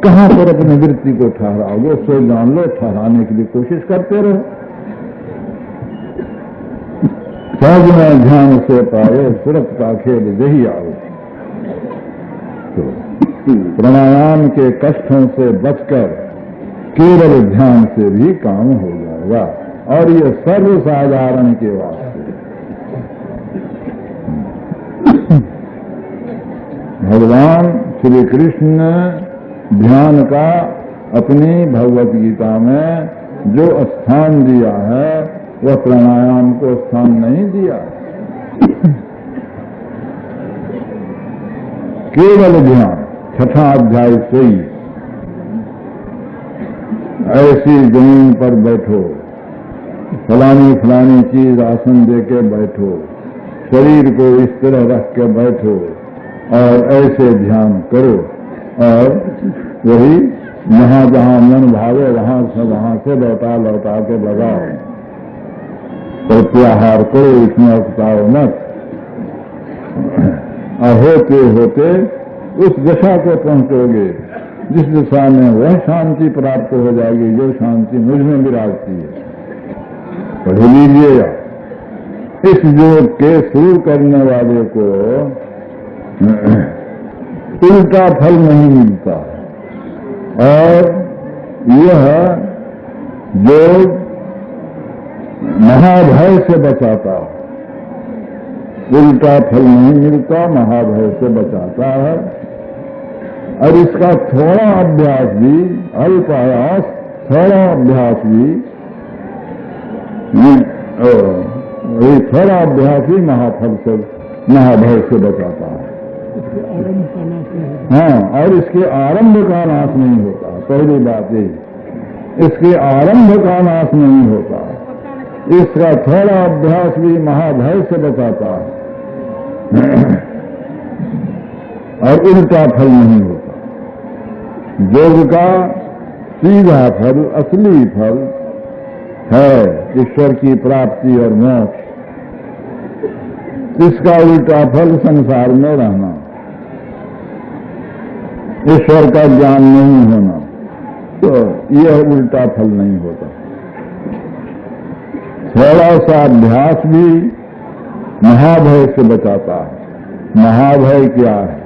कहां पर अपनी वृत्ति को ठहराओगे, सो जान लो। ठहराने के लिए कोशिश करते रहो। सहज में ध्यान से पावे, सुरत का खेल यही आओ। तो प्राणायाम के कष्टों से बचकर केवल ध्यान से भी काम हो जाएगा, और ये सर्वसाधारण के वास्ते। भगवान श्री कृष्ण ने ध्यान का अपनी भगवत गीता में जो स्थान दिया है, वह प्राणायाम को स्थान नहीं दिया। केवल ध्यान, छठा अध्याय से ही, ऐसी जमीन पर बैठो, फलानी फलानी चीज आसन देके बैठो, शरीर को इस तरह रख के बैठो और ऐसे ध्यान करो। और वही जहां जहां मन भावे वहां से लौटा के लगाओ। प्रत्याहार करो, इसमें अटकाओ मत। और होते होते उस दशा को पहुंचोगे जिस दिशा में वह शांति प्राप्त हो जाएगी जो शांति मुझ में विराजती है। पढ़ लीजिएगा, इस योग के शुरू करने वाले को उल्टा फल नहीं मिलता, और यह योग महाभय से बचाता है। उल्टा फल नहीं मिलता, महाभय से बचाता है। और इसका थोड़ा अभ्यास भी, अल्प आयास, थोड़ा अभ्यास भी, थोड़ा अभ्यास ही महाफल से, महाभय से बचाता है। हाँ, और इसके आरंभ का नाश नहीं होता। पहली बात यही, इसके आरंभ का नाश नहीं होता। इसका थोड़ा अभ्यास भी महाभय से बचाता है और उल्टा फल नहीं होता। योग का सीधा फल, असली फल है ईश्वर की प्राप्ति और मोक्ष। इसका उल्टा फल संसार में रहना, ईश्वर का ज्ञान नहीं होना, तो यह उल्टा फल नहीं होता। थोड़ा सा अभ्यास भी महाभय से बचाता है। महाभय क्या है?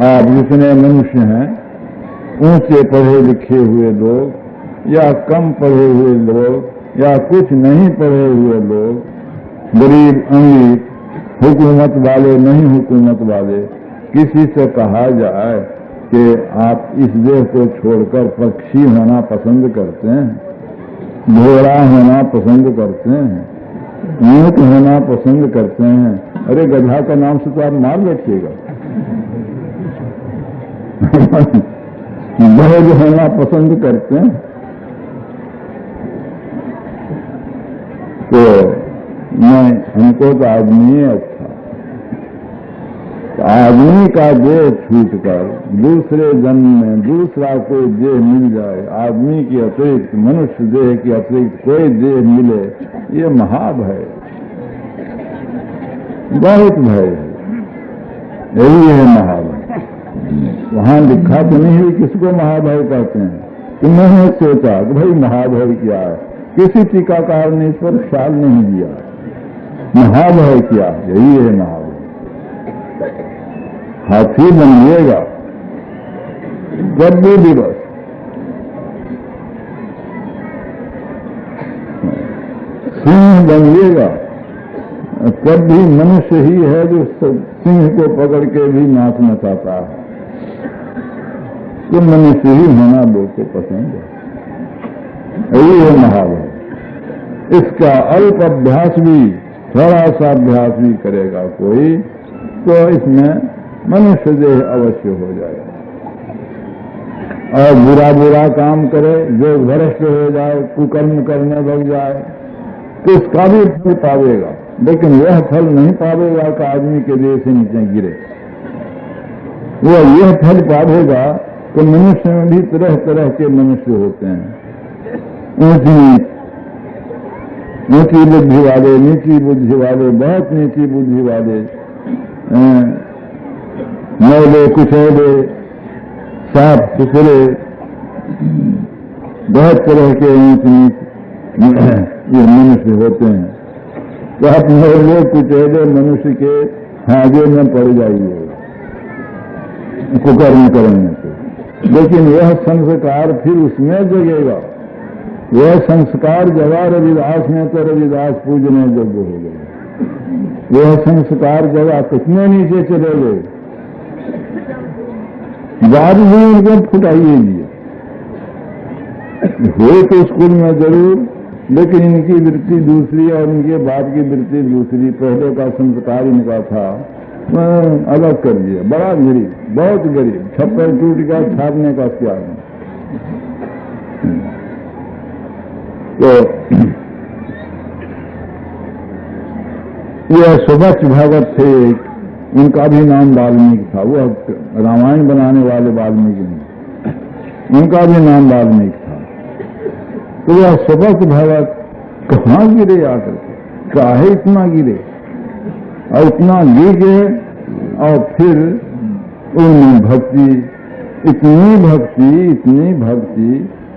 आप जितने मनुष्य हैं, ऊंचे पढ़े लिखे हुए लोग या कम पढ़े हुए लोग या कुछ नहीं पढ़े हुए लोग, गरीब अमीर, हुकूमत वाले नहीं हुकूमत वाले, किसी से कहा जाए कि आप इस देह को छोड़कर पक्षी होना पसंद करते हैं, घोड़ा होना पसंद करते हैं, ऊंट होना पसंद करते हैं, अरे गधा का नाम से तो आप मार बैठिएगा। बैग होना पसंद करते हैं, तो मैं हमको तो आदमी है अच्छा। तो आदमी का देह छूटकर दूसरे जन्म में दूसरा कोई देह मिल जाए, आदमी की अतिरिक्त, मनुष्य देह की अतिरिक्त कोई देह मिले, ये महाभय, बहुत भय है। यही है महाभय। वहां लिखा तो नहीं है किसको महाभय कहते हैं, कि मैंने सोचा कि भाई महाभय क्या है, किसी टीकाकार ने इस पर ख्याल नहीं दिया। महाभय क्या है? यही है महाभय। हाथी बनिएगा जब भी दिवस, सिंह बनिएगा तब भी मनुष्य ही है जो सिंह को पकड़ के भी नाचना चाहता है। तो मनुष्य ही होना लोग को पसंद है। यही है महाभय। इसका अल्प अभ्यास भी, थोड़ा सा अभ्यास भी करेगा कोई, तो इसमें मनुष्य देह अवश्य हो जाएगा। और बुरा बुरा काम करे, जो भ्रष्ट हो जाए, कुकर्म करने लग जाए, तो इसका भी फल पावेगा, लेकिन यह फल नहीं पावेगा कि आदमी के देह से नीचे गिरे। वह यह फल पावेगा तो मनुष्य में भी तरह तरह के मनुष्य होते हैं, ऊंची बुद्धि वाले, नीची बुद्धि वाले, बहुत नीची बुद्धि वाले, मैले कुचैले, साफ सुथरे, बहुत तरह के ऊंच नीच ये मनुष्य होते हैं। तो आप मैले कुचैले मनुष्य के हाजे में पड़ जाइए कुकर्म करने से, लेकिन यह संस्कार फिर उसमें जगेगा। यह संस्कार जगा रविदास में, तो रविदास पूजने योग्य हो गए। यह संस्कार जगा, कितने नीचे चले गए, बाद भी उनको फुटाइए लिए हो तो स्कूल में जरूर, लेकिन इनकी वृत्ति दूसरी और इनके बाप की वृत्ति दूसरी। पहले का संस्कार इनका था, अलग कर दिया। बड़ा गरीब, बहुत गरीब, छप्पर टूट गया, छापने का क्या है। तो यह सुबच भगत थे, उनका भी नाम वाल्मीकि था। वो रामायण बनाने वाले वाल्मीकि नहीं, उनका भी नाम वाल्मीकि था। तो यह सुबच भगत कहाँ गिरे आकर के, काहे इतना गिरे, और इतना गिर गए, और फिर उनमें भक्ति, इतनी भक्ति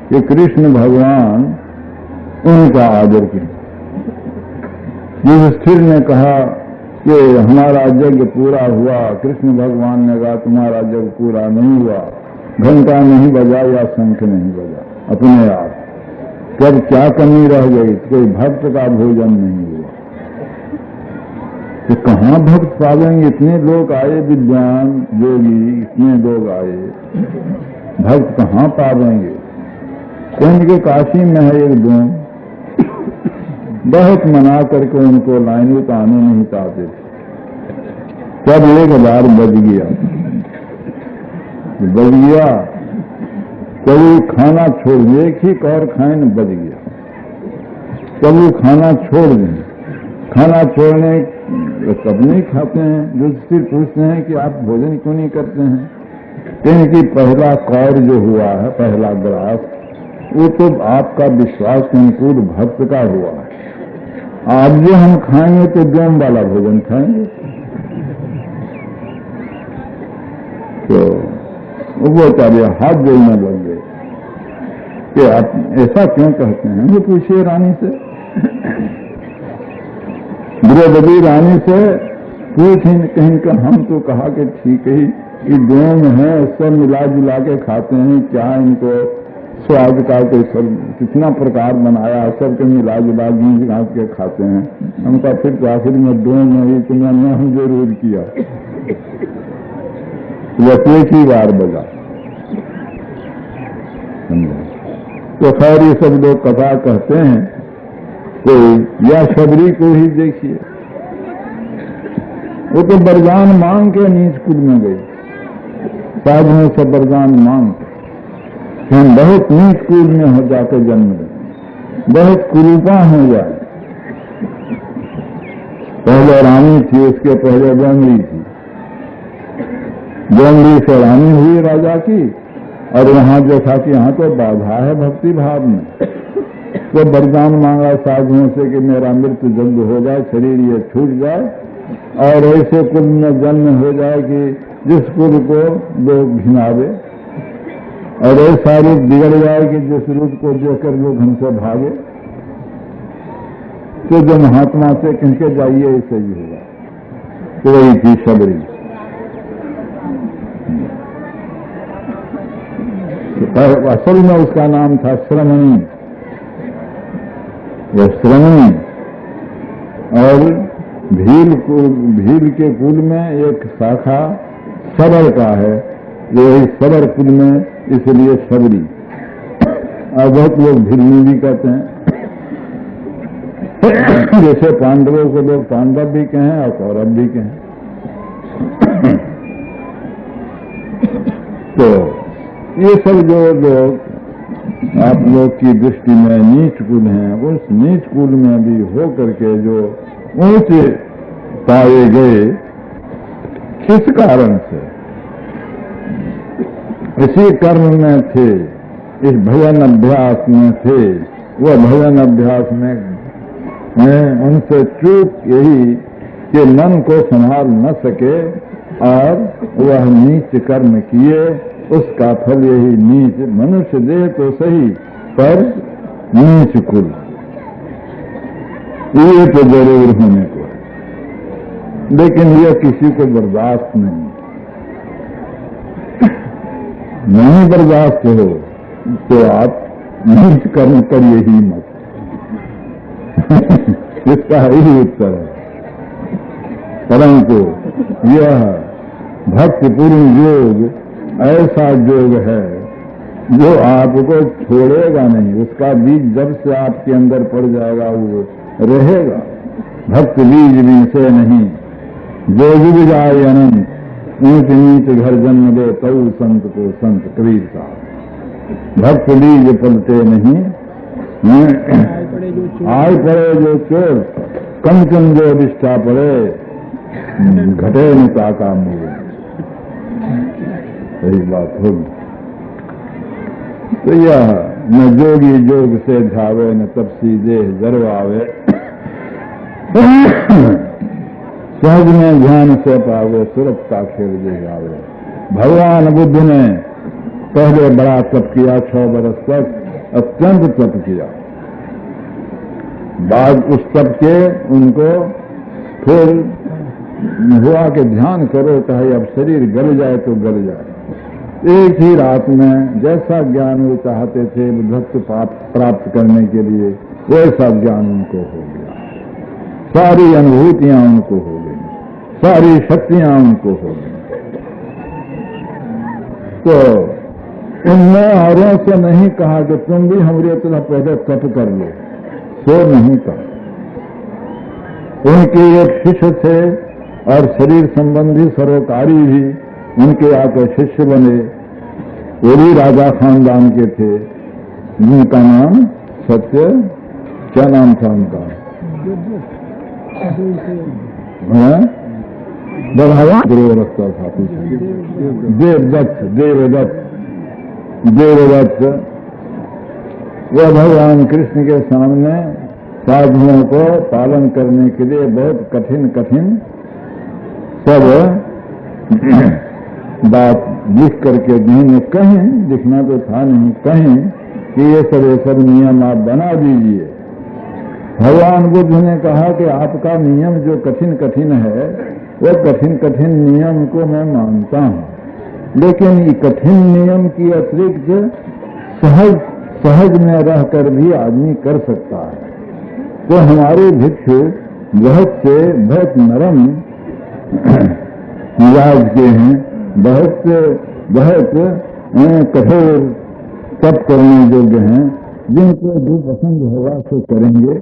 कि कृष्ण भगवान उनका आदर किया। युधिष्ठिर ने कहा कि हमारा यज्ञ पूरा हुआ, कृष्ण भगवान ने कहा तुम्हारा यज्ञ पूरा नहीं हुआ, घंटा नहीं बजा या शंख नहीं बजा अपने आप, तब क्या कमी रह गई, कोई भक्त का भोजन नहीं हुआ। तो कहाँ भक्त पावेंगे, इतने लोग आए, विद्वान योगी इतने लोग आए, भक्त कहाँ पावेंगे। कुंज के काशी में है एक दिन, बहुत मना करके उनको लाइन उतारने नहीं चाहते थे, तब एक बार बज गया, कभी खाना छोड़ दिए, एक ही और खाए न बज गया, कभी खाना छोड़ दें। खाना छोड़ने तब नहीं खाते हैं, जो फिर पूछते हैं कि आप भोजन क्यों नहीं करते हैं? क्योंकि पहला कौर जो हुआ है, पहला ग्रास, वो तो आपका विश्वास के अनुकूल भक्त का हुआ है। आज जो हम खाएंगे तो व्योम वाला भोजन खाएंगे। तो वो कार्य हाथ जोड़ने लग गए कि आप ऐसा क्यों कहते हैं? वो पूछिए रानी से, द्रौपदी रानी से पूछ ही कहीं का। हम तो कहा कि ठीक ही कि व्योम है, सब मिला जुला के खाते हैं, क्या इनको स्वाद का कोई सब कितना प्रकार बनाया, सबके मिला जुला गींज घास के खाते हैं। हमका फिर तो आखिर में व्योम नहीं, तुमने हम जरूर किया। वह एक ही बार बजा। तो खैर ये सब लोग कथा कहते हैं, तो या शबरी को ही देखिए, वो तो वरदान मांग के नीच कुल में गई, साधुओं से वरदान मांग के कि हम बहुत नीच कुल में हो जाकर जन्म लें, बहुत कुरूपा हो जाए। पहले रानी थी, उसके पहले डोंगरी थी, डोंगरी से रानी हुई राजा की। और वहां देखा कि यहाँ तो बाधा है भक्ति भाव में, तो वरदान मांगा साधुओं से कि मेरा मृत्यु जल्द हो जाए, शरीर ये छूट जाए और ऐसे कुल में जन्म हो जाए कि जिस कुल को लोग घिनावे, और ऐसा रूप बिगड़ जाए कि जिस रूप को देखकर लोग हमसे भागे। तो जो महात्मा से कह जाइए ऐसे ही होगा। तो वही थी शबरी। असल में उसका नाम था श्रमणी। वह श्रमणी और भील के कुल में एक शाखा सबर का है, वही सबर कुल में, इसलिए शबरी। और बहुत लोग भीलनी भी कहते हैं, जैसे पांडवों को लोग पांडव भी कहें और कौरव भी कहें। तो ये सब जो लोग आप लोग की दृष्टि में नीच कुल हैं, उस नीच कुल में भी हो करके जो ऊंचे पाए गए, किस कारण से? इसी कर्म में थे, इस भजन अभ्यास में थे। वह भजन अभ्यास में उनसे चूक यही कि मन को संभाल न सके और वह नीच कर्म किए, उसका फल यही नीच। मनुष्य दे तो सही, पर नीच कुल ये तो जरूर होने को है, लेकिन यह किसी को बर्दाश्त नहीं बर्दाश्त हो तो आप नीच कर्म करिए ही मत। इसका यही उत्तर है। परंतु यह भक्तिपूर्ण योग ऐसा योग है जो आपको छोड़ेगा नहीं। उसका बीज जब से आपके अंदर पड़ जाएगा वो रहेगा। भक्त बीज से नहीं, जो जुग जाए अनंत, ऊंच नीच घर जन्म दे तऊ संत को संत। कबीर साहब, भक्त बीज पलते नहीं, आय पड़े जो चोर, कंचन जो विष्ठा पड़े, घटे निता का मूल। सही बात होगी। तो यह न जोगी जोग से झावे, न तपसी देह जरवावे, सहज में ध्यान से पावे, सुरक्षा खेल दे जावे। भगवान बुद्ध ने पहले बड़ा तप किया, 6 बरस तक अत्यंत तप किया। बाद उस तप के उनको फिर हुआ कि ध्यान करो, चाहे अब शरीर गल जाए तो गल जाए। एक ही रात में जैसा ज्ञान वो चाहते थे बुद्धत्व प्राप्त करने के लिए, वैसा ज्ञान उनको हो गया। सारी अनुभूतियां उनको हो गई, सारी शक्तियां उनको हो गई। तो इनने औरों से नहीं कहा कि तुम भी हमारे तरह पहले तप कर लो, सो नहीं कहा। उनके एक शिष्य थे और शरीर संबंधी सर्वकारी भी उनके आकर शिष्य बने। वो भी राजा खानदान के थे, जिनका नाम सत्य, क्या नाम था उनका, बढ़ावा ग्रोह रखता था, देवदत्त। वह भगवान कृष्ण के सामने साधुओं को पालन करने के लिए बहुत कठिन कठिन सब बात लिख करके नहीं, कहीं लिखना तो था नहीं, कहीं कि ये सब नियम आप बना दीजिए। भगवान बुद्ध ने कहा कि आपका नियम जो कठिन कठिन है, वह कठिन कठिन नियम को मैं मानता हूँ, लेकिन ये कठिन नियम की अतिरिक्त सहज में रहकर भी आदमी कर सकता है। तो हमारे भिक्षु बहुत नरम मिजाज के हैं, बहुत कठोर तप करने योग्य हैं, जिनको जो पसंद होगा सो करेंगे।